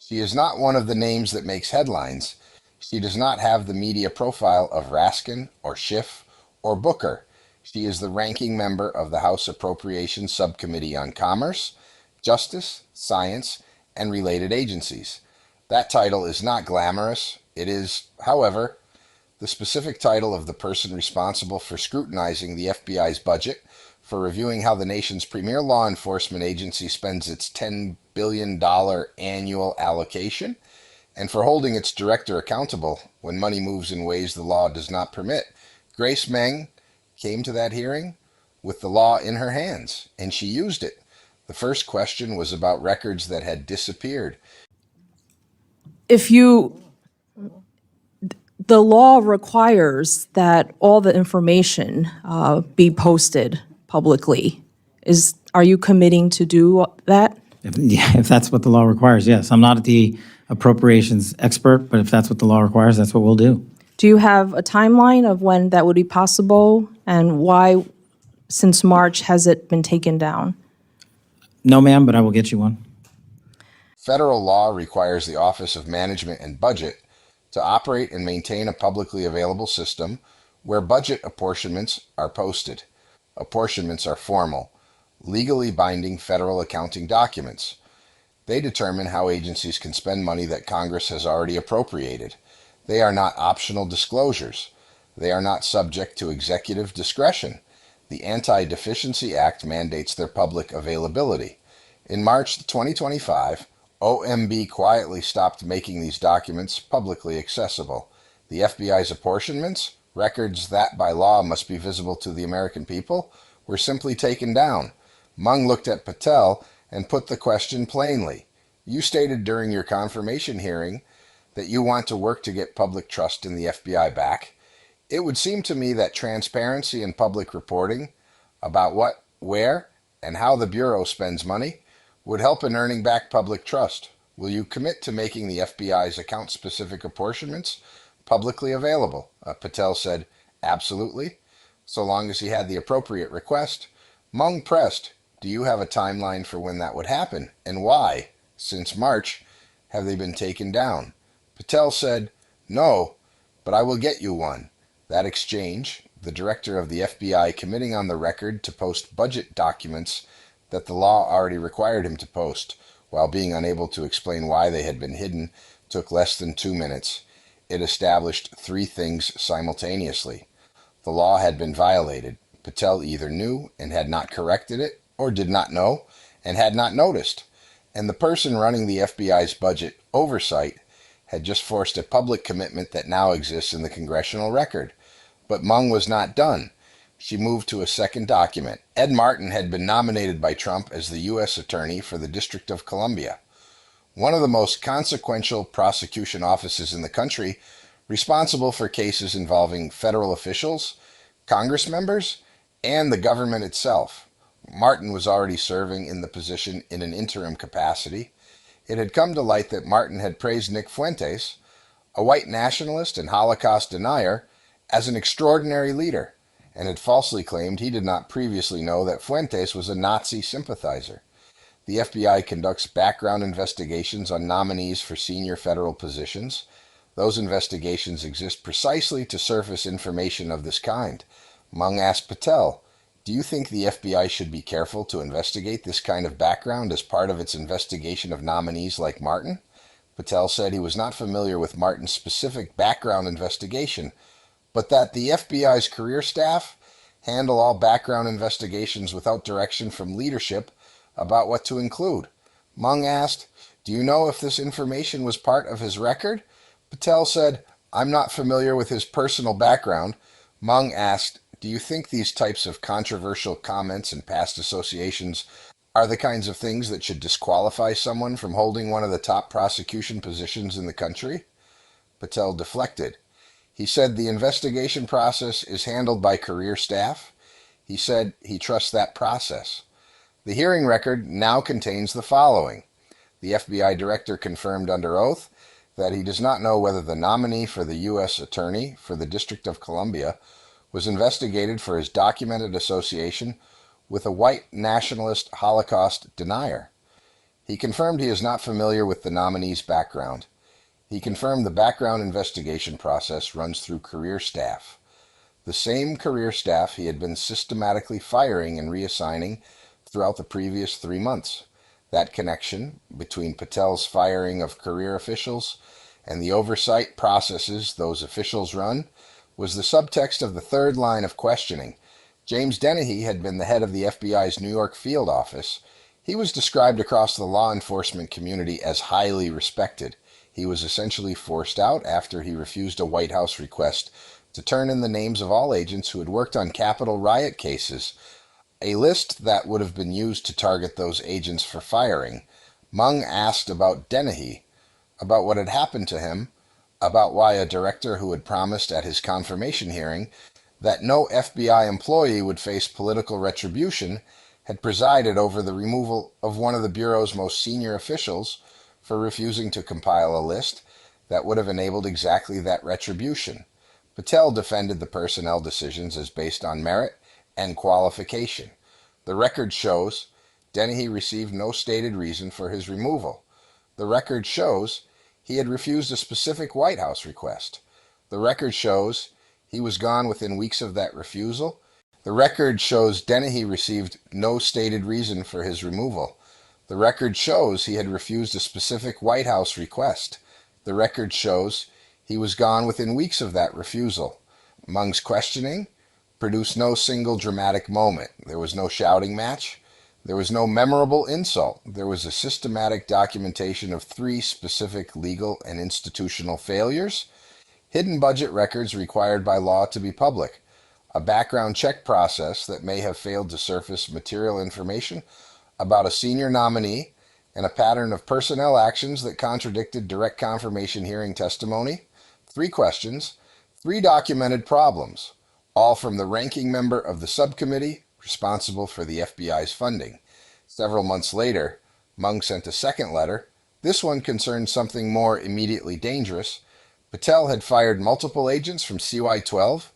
She is not one of the names that makes headlines. She does not have the media profile of Raskin or Schiff or Booker. She is the ranking member of the House Appropriations Subcommittee on Commerce, Justice, Science, and related agencies. That title is not glamorous. It is, however, the specific title of the person responsible for scrutinizing the FBI's budget, for reviewing how the nation's premier law enforcement agency spends its $10 billion annual allocation, and for holding its director accountable when money moves in ways the law does not permit. Grace Meng came to that hearing with the law in her hands, and she used it. The first question was about records that had disappeared. If you, the law requires that all the information be posted publicly. Are you committing to do that? If that's what the law requires, yes. I'm not the appropriations expert, but if that's what the law requires, that's what we'll do. Do you have a timeline of when that would be possible, and why, since March, has it been taken down? No, ma'am, but I will get you one. Federal law requires the Office of Management and Budget to operate and maintain a publicly available system where budget apportionments are posted. Apportionments are formal, legally binding federal accounting documents. They determine how agencies can spend money that Congress has already appropriated. They are not optional disclosures. They are not subject to executive discretion. The Anti-Deficiency Act mandates their public availability. In March 2025, OMB quietly stopped making these documents publicly accessible. The FBI's apportionments, records that by law must be visible to the American people, were simply taken down. Meng looked at Patel and put the question plainly. You stated during your confirmation hearing that you want to work to get public trust in the FBI back. It would seem to me that transparency and public reporting about what, where, and how the Bureau spends money would help in earning back public trust. Will you commit to making the FBI's account-specific apportionments publicly available? Patel said, absolutely, so long as he had the appropriate request. Meng pressed, do you have a timeline for when that would happen, and why, since March, have they been taken down? Patel said, no, but I will get you one. That exchange, the director of the FBI committing on the record to post budget documents that the law already required him to post, while being unable to explain why they had been hidden, took less than 2 minutes. It established 3 things simultaneously. The law had been violated. Patel either knew and had not corrected it, or did not know and had not noticed. And the person running the FBI's budget oversight had just forced a public commitment that now exists in the congressional record. But Meng was not done. She moved to a second document. Ed Martin had been nominated by Trump as the U.S. Attorney for the District of Columbia, one of the most consequential prosecution offices in the country, responsible for cases involving federal officials, Congress members, and the government itself. Martin was already serving in the position in an interim capacity. It had come to light that Martin had praised Nick Fuentes, a white nationalist and Holocaust denier, as an extraordinary leader, and had falsely claimed he did not previously know that Fuentes was a Nazi sympathizer. The FBI conducts background investigations on nominees for senior federal positions. Those investigations exist precisely to surface information of this kind. Meng asked Patel, do you think the FBI should be careful to investigate this kind of background as part of its investigation of nominees like Martin? Patel said he was not familiar with Martin's specific background investigation, but that the FBI's career staff handle all background investigations without direction from leadership about what to include. Meng asked, do you know if this information was part of his record? Patel said, I'm not familiar with his personal background. Meng asked, do you think these types of controversial comments and past associations are the kinds of things that should disqualify someone from holding one of the top prosecution positions in the country? Patel deflected. He said the investigation process is handled by career staff. He said he trusts that process. The hearing record now contains the following. The FBI director confirmed under oath that he does not know whether the nominee for the U.S. Attorney for the District of Columbia was investigated for his documented association with a white nationalist Holocaust denier. He confirmed he is not familiar with the nominee's background. He confirmed the background investigation process runs through career staff, the same career staff he had been systematically firing and reassigning throughout the previous 3 months. That connection between Patel's firing of career officials and the oversight processes those officials run was the subtext of the third line of questioning. James Dennehy had been the head of the FBI's New York field office. He was described across the law enforcement community as highly respected. He was essentially forced out after he refused a White House request to turn in the names of all agents who had worked on Capitol riot cases, a list that would have been used to target those agents for firing. Meng asked about Dennehy, about what had happened to him, about why a director who had promised at his confirmation hearing that no FBI employee would face political retribution had presided over the removal of one of the Bureau's most senior officials for refusing to compile a list that would have enabled exactly that retribution. Patel defended the personnel decisions as based on merit and qualification. The record shows Dennehy received no stated reason for his removal. The record shows he had refused a specific White House request. The record shows he was gone within weeks of that refusal. The record shows Dennehy received no stated reason for his removal. The record shows he had refused a specific White House request. The record shows he was gone within weeks of that refusal. Meng's questioning produced no single dramatic moment. There was no shouting match. There was no memorable insult. There was a systematic documentation of 3 specific legal and institutional failures, hidden budget records required by law to be public, a background check process that may have failed to surface material information about a senior nominee, and a pattern of personnel actions that contradicted direct confirmation hearing testimony. 3 questions, 3 documented problems, all from the ranking member of the subcommittee responsible for the FBI's funding. Several months later, Meng sent a second letter. This one concerned something more immediately dangerous. Patel had fired multiple agents from CY-12,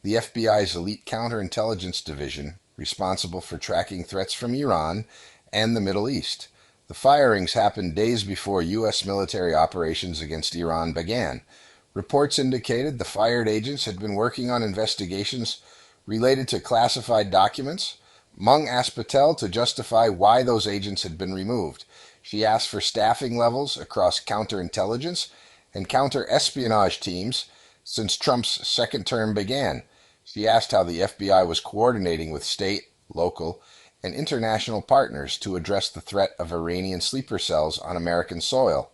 the FBI's elite counterintelligence division responsible for tracking threats from Iran and the Middle East. The firings happened days before U.S. military operations against Iran began. Reports indicated the fired agents had been working on investigations related to classified documents. Meng asked Patel to justify why those agents had been removed. She asked for staffing levels across counterintelligence and counter-espionage teams since Trump's second term began. She asked how the FBI was coordinating with state, local, and international partners to address the threat of Iranian sleeper cells on American soil,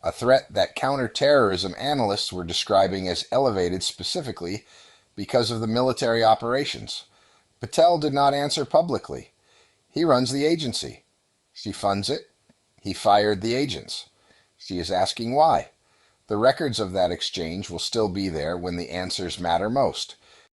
a threat that counterterrorism analysts were describing as elevated specifically because of the military operations. Patel did not answer publicly. He runs the agency. She funds it. He fired the agents. She is asking why. The records of that exchange will still be there when the answers matter most.